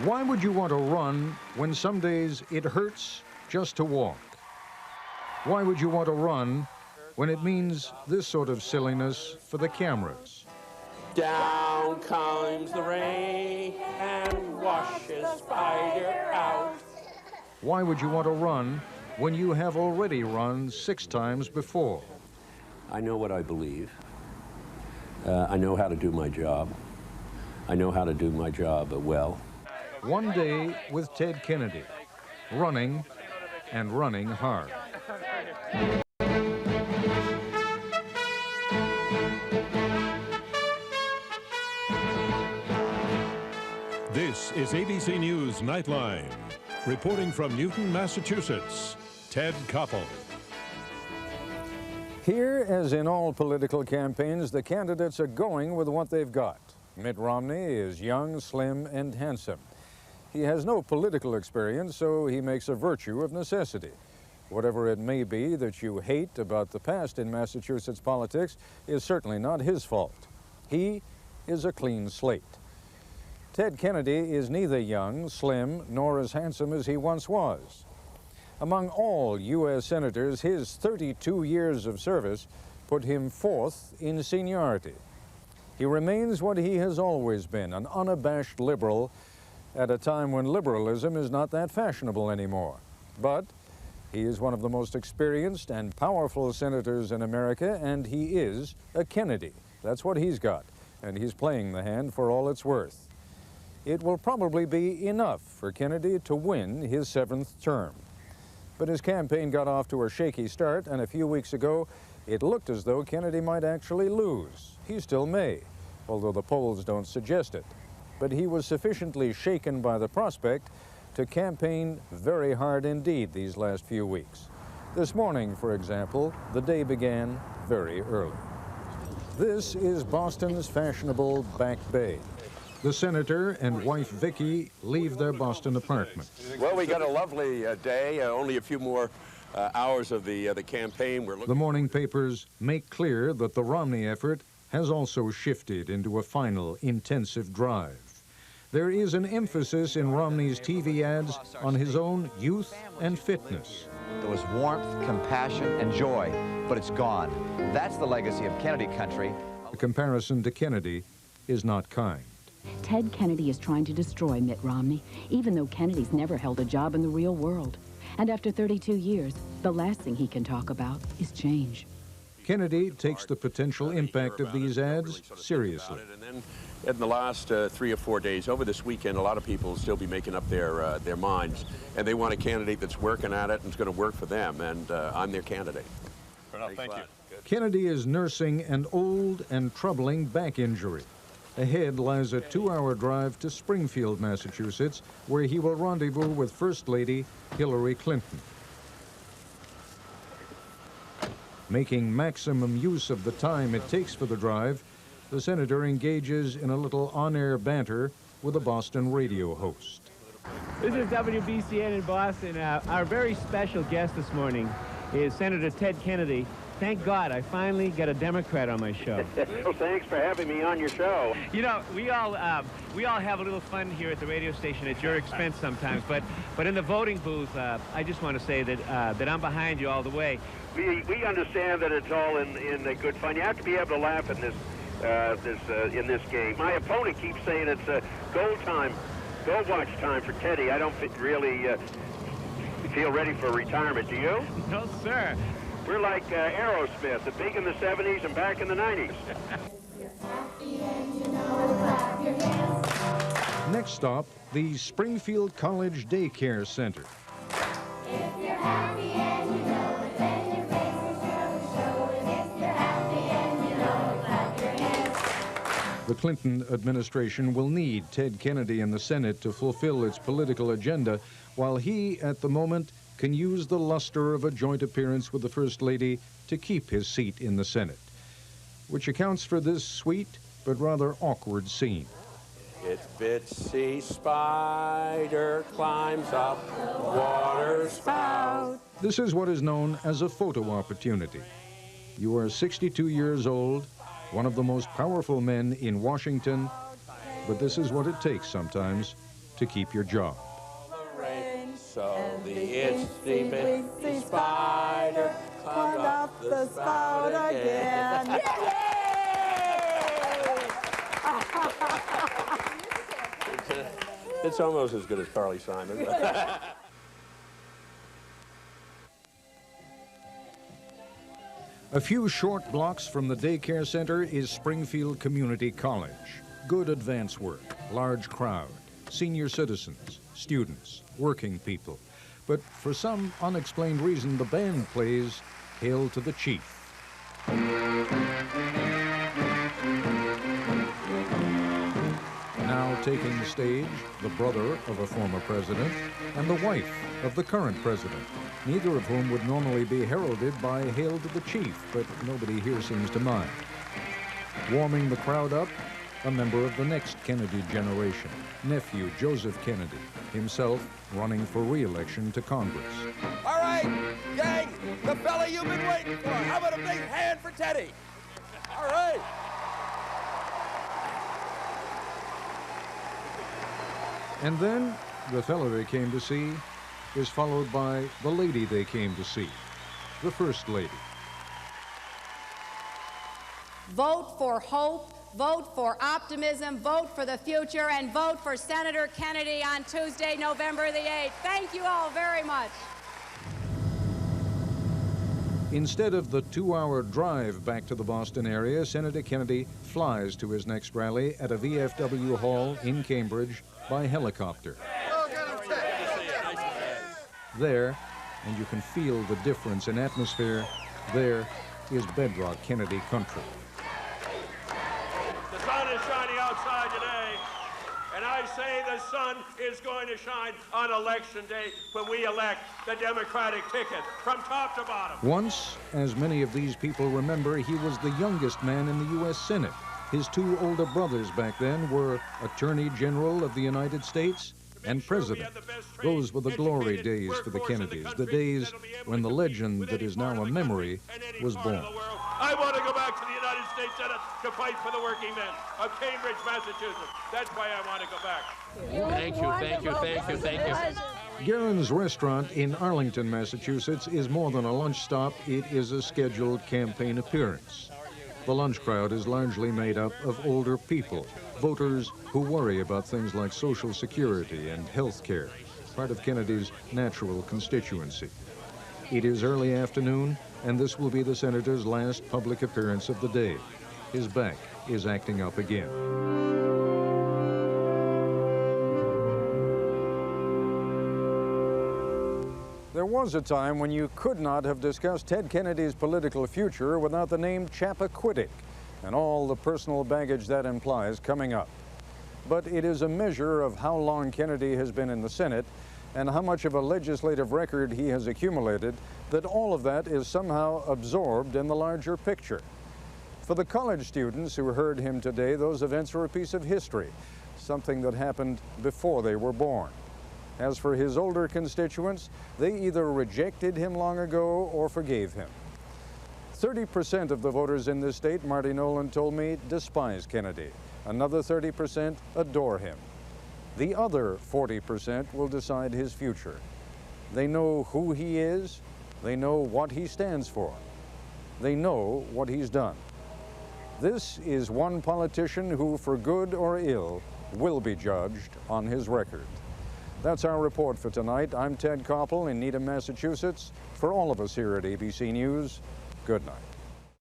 Why would you want to run when some days it hurts just to walk? Why would you want to run when it means this sort of silliness for the cameras? Down comes the rain and washes spider out. Why would you want to run when you have already run 6 times before? I know what I believe. I know how to do my job. I know how to do my job well. One day with Ted Kennedy, running and running hard. This is ABC News Nightline. Reporting from Newton, Massachusetts, Ted Koppel. Here, as in all political campaigns, the candidates are going with what they've got. Mitt Romney is young, slim, and handsome. He has no political experience, so he makes a virtue of necessity. Whatever it may be that you hate about the past in Massachusetts politics is certainly not his fault. He is a clean slate. Ted Kennedy is neither young, slim, nor as handsome as he once was. Among all U.S. senators, his 32 years of service put him 4th in seniority. He remains what he has always been, an unabashed liberal, at a time when liberalism is not that fashionable anymore. But he is one of the most experienced and powerful senators in America, and he is a Kennedy. That's what he's got, and he's playing the hand for all it's worth. It will probably be enough for Kennedy to win his 7th term. But his campaign got off to a shaky start, and a few weeks ago, it looked as though Kennedy might actually lose. He still may, although the polls don't suggest it. But he was sufficiently shaken by the prospect to campaign very hard indeed these last few weeks. This morning, for example, the day began very early. This is Boston's fashionable Back Bay. The senator and wife Vicky leave their Boston apartment. Well, we got a lovely day, only a few more hours of the campaign. The morning papers make clear that the Romney effort has also shifted into a final intensive drive. There is an emphasis in Romney's TV ads on his own youth and fitness. There was warmth, compassion, and joy, but it's gone. That's the legacy of Kennedy country. The comparison to Kennedy is not kind. Ted Kennedy is trying to destroy Mitt Romney, even though Kennedy's never held a job in the real world. And after 32 years, the last thing he can talk about is change. Kennedy takes the potential impact of these ads seriously. And then in the last 3 or 4 days, over this weekend, a lot of people will still be making up their minds, and they want a candidate that's working at it and is going to work for them, and I'm their candidate. Thank you. Kennedy is nursing an old and troubling back injury. Ahead lies a 2-hour drive to Springfield, Massachusetts, where he will rendezvous with First Lady Hillary Clinton. Making maximum use of the time it takes for the drive, the senator engages in a little on-air banter with a Boston radio host. This is WBCN in Boston. Our very special guest this morning is Senator Ted Kennedy. Thank God I finally got a Democrat on my show. Well, thanks for having me on your show. You know, we all have a little fun here at the radio station at your expense sometimes, but in the voting booth, I just want to say that I'm behind you all the way. We understand that it's all in good fun. You have to be able to laugh in this this game. My opponent keeps saying it's goal watch time for Teddy. I don't really feel ready for retirement. Do you? No, sir. We're like Aerosmith, big in the 70s and back in the 90s. Next stop, the Springfield College Daycare Center. The Clinton administration will need Ted Kennedy in the Senate to fulfill its political agenda, while he, at the moment, can use the luster of a joint appearance with the First Lady to keep his seat in the Senate, which accounts for this sweet but rather awkward scene. Itsy spider climbs up the water spout. This is what is known as a photo opportunity. You are 62 years old, one of the most powerful men in Washington, but this is what it takes sometimes to keep your job. So the itsy spider climbed up the spout again. It's almost as good as Carly Simon. A few short blocks from the daycare center is Springfield Community College. Good advance work, large crowd, senior citizens, students, working people. But for some unexplained reason, the band plays Hail to the Chief. Now taking the stage, the brother of a former president and the wife of the current president, neither of whom would normally be heralded by Hail to the Chief, but nobody here seems to mind. Warming the crowd up, a member of the next Kennedy generation, nephew Joseph Kennedy, himself running for re-election to Congress. All right, gang, the fella you've been waiting for. How about a big hand for Teddy? All right. And then the fellow they came to see is followed by the lady they came to see, the First Lady. Vote for hope, vote for optimism, vote for the future, and vote for Senator Kennedy on Tuesday, November the 8th. Thank you all very much. Instead of the 2-hour drive back to the Boston area, Senator Kennedy flies to his next rally at a VFW hall in Cambridge by helicopter. There, and you can feel the difference in atmosphere, there is bedrock Kennedy country. The sun is shining outside today, and I say the sun is going to shine on Election Day when we elect the Democratic ticket from top to bottom. Once, as many of these people remember, he was the youngest man in the U.S. Senate. His two older brothers back then were Attorney General of the United States and President. Those were the glory days for the Kennedys, the days when the legend that is now a memory was born. I want to go back to the United States Senate to fight for the working men of Cambridge, Massachusetts. That's why I want to go back. Thank you, thank you, thank you, thank you. Garen's restaurant in Arlington, Massachusetts is more than a lunch stop. It is a scheduled campaign appearance. The lunch crowd is largely made up of older people, voters who worry about things like Social Security and health care, part of Kennedy's natural constituency. It is early afternoon, and this will be the senator's last public appearance of the day. His back is acting up again. There was a time when you could not have discussed Ted Kennedy's political future without the name Chappaquiddick and all the personal baggage that implies coming up. But it is a measure of how long Kennedy has been in the Senate and how much of a legislative record he has accumulated that all of that is somehow absorbed in the larger picture. For the college students who heard him today, those events are a piece of history, something that happened before they were born. As for his older constituents, they either rejected him long ago or forgave him. 30% of the voters in this state, Marty Nolan told me, despise Kennedy. Another 30% adore him. The other 40% will decide his future. They know who he is. They know what he stands for. They know what he's done. This is one politician who, for good or ill, will be judged on his record. That's our report for tonight. I'm Ted Koppel in Needham, Massachusetts. For all of us here at ABC News, good night.